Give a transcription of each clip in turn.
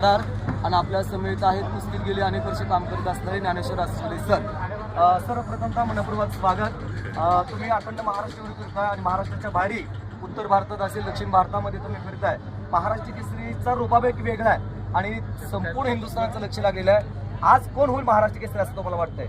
आणि आपल्या समेत आहेत कुस्तीत गेले अनेक वर्ष काम करत असणारे ज्ञानेश्वर आसवले सर. सर्वप्रथमतः मनपूर्वक स्वागत. तुम्ही अखंड महाराष्ट्रावर फिरताय आणि महाराष्ट्राच्या बाहेरही उत्तर भारतात असेल दक्षिण भारतामध्ये तुम्ही फिरताय. महाराष्ट्र केसरीचा रुबाब एक वेगळा आहे आणि संपूर्ण हिंदुस्थानाचं लक्ष लागलेलं आहे. आज कोण होईल महाराष्ट्र केसरी असं तुम्हाला वाटतंय?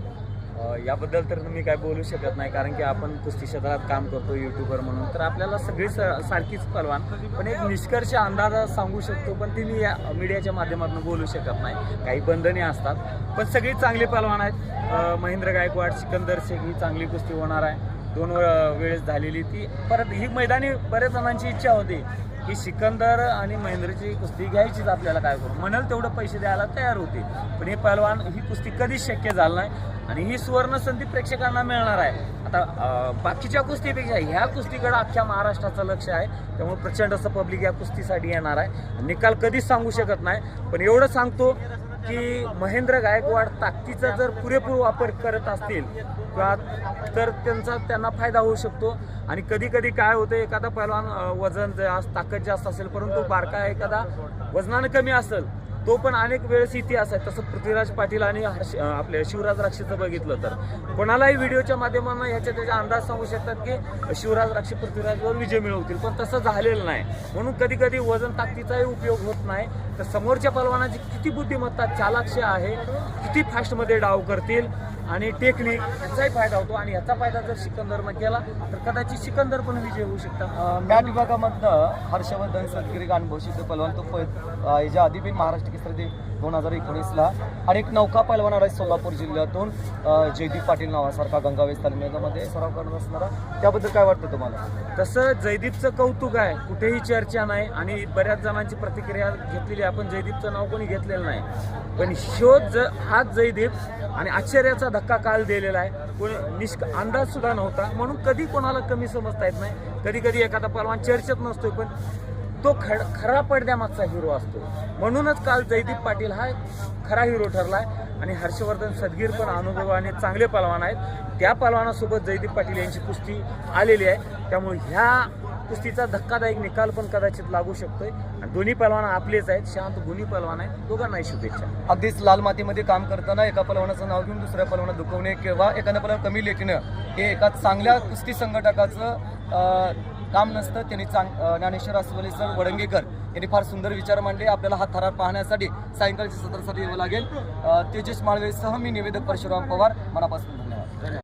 याबद्दल तर मी काय बोलू शकत नाही, कारण की आपण कुस्ती क्षेत्रात काम करतो यूट्यूबर म्हणून. तर आपल्याला सगळी सारखीच पलवान, पण एक निष्कर्ष अंदाज सांगू शकतो, पण ती मी या मीडियाच्या माध्यमातून बोलू शकत नाही. काही बंधने असतात, पण सगळी चांगली पलवान आहेत. महेंद्र गायकवाड, सिकंदर शेख ही चांगली कुस्ती होणार आहे. 2 वेळेस झालेली ती. परत ही मैदानी बऱ्याच जणांची इच्छा होती की सिकंदर आणि महेंद्रची कुस्ती घ्यायचीच, आपल्याला काय करू म्हणाल तेवढं पैसे द्यायला तयार होते, पण हे पहलवान ही कुस्ती कधीच शक्य झालं नाही आणि ही सुवर्ण संधी प्रेक्षकांना मिळणार आहे. आता बाकीच्या कुस्तीपेक्षा ह्या कुस्तीकडे अख्ख्या महाराष्ट्राचं लक्ष आहे, त्यामुळे प्रचंड असं पब्लिक या कुस्तीसाठी येणार आहे. निकाल कधीच सांगू शकत नाही, पण एवढं सांगतो की महेंद्र गायकवाड ताकदीचा जर पुरेपूर वापर करत असतील किंवा तर त्यांना फायदा होऊ शकतो. आणि कधी कधी काय होतं, एखादा पहलवान वजन जास्त ताकद जास्त असेल, परंतु बारका एखादा वजनानं कमी असेल, तो पण अनेक वेळेस इतिहास आहे. तसं पृथ्वीराज पाटील आणि आपल्या शिवराज राक्षीचं बघितलं तर कोणालाही व्हिडिओच्या माध्यमातून त्याचा अंदाज सांगू शकतात की शिवराज राक्षी पृथ्वीराजवर विजय मिळवतील, पण तसं झालेलं नाही. म्हणून कधी कधी वजन ताकदीचाही उपयोग होत नाही. तर समोरच्या पहलवानाची किती बुद्धिमत्ता, चालाक्ष आहे, किती फास्टमध्ये डाव करतील आणि टेक्निक याचाही फायदा होतो. आणि याचा फायदा जर सिकंदरनं केला तर कदाचित सिकंदर पण विजय होऊ शकतात. मॅट विभागामधनं हर्षवर्धन सदगिरी अनुभवशीचे पहलवान तो याच्या आधी पण महाराष्ट्र केसरी 2019ला आणि एक नौका पहलवान आहे सोलापूर जिल्ह्यातून जयदीप पाटील नावासारखा गंगावेस तालमीमध्ये सराव करत असणारा. त्याबद्दल काय वाटतं तुम्हाला? तसं जयदीपचं कौतुक आहे, कुठेही चर्चा नाही आणि बऱ्याच जणांची प्रतिक्रिया घेतलेली आहे, पण जयदीपचं नाव कोणी घेतलेलं नाही. पण हाच जयदीप आणि आश्चर्याचा धक्का काल दिलेला आहे. कोणी अंदाज सुद्धा नव्हता, म्हणून कधी कोणाला कमी समजता येत नाही. कधी कधी एखादा पहलवान चर्चेत नसतोय, पण तो खरा पडद्यामागचा हिरो असतो. म्हणूनच काल जयदीप पाटील हा खरा हिरो ठरलाय आणि हर्षवर्धन सदगीर पण अनुभवाने चांगले पहलवान आहेत. त्या पहलवानासोबत जयदीप पाटील यांची कुस्ती आलेली आहे, त्यामुळे ह्या कुस्तीचा धक्कादायक निकाल पण कदाचित लागू शकतोय. आणि दोन्ही पहलवान आपलेच आहेत, शांत गुणी पहलवान आहेत. दोघांनाही शुभेच्छा. अगदीच लाल मातीमध्ये काम करताना एका पहलवानाचं नाव घेऊन दुसऱ्या पहलवानाला दुखवणे किंवा एखाद्या पहलवान कमी लेखणं हे एका चांगल्या कुस्ती संघटकाचं काम नसतं. त्यांनी ज्ञानेश्वर आसवले सर वडंगेकर यांनी फार सुंदर विचार मांडले. आपल्याला हा थरार पाहण्यासाठी सायंकाळच्या सत्रासाठी यावं लागेल. तेजस माळवेसह मी निवेदक परशुराम पवार, मनापासून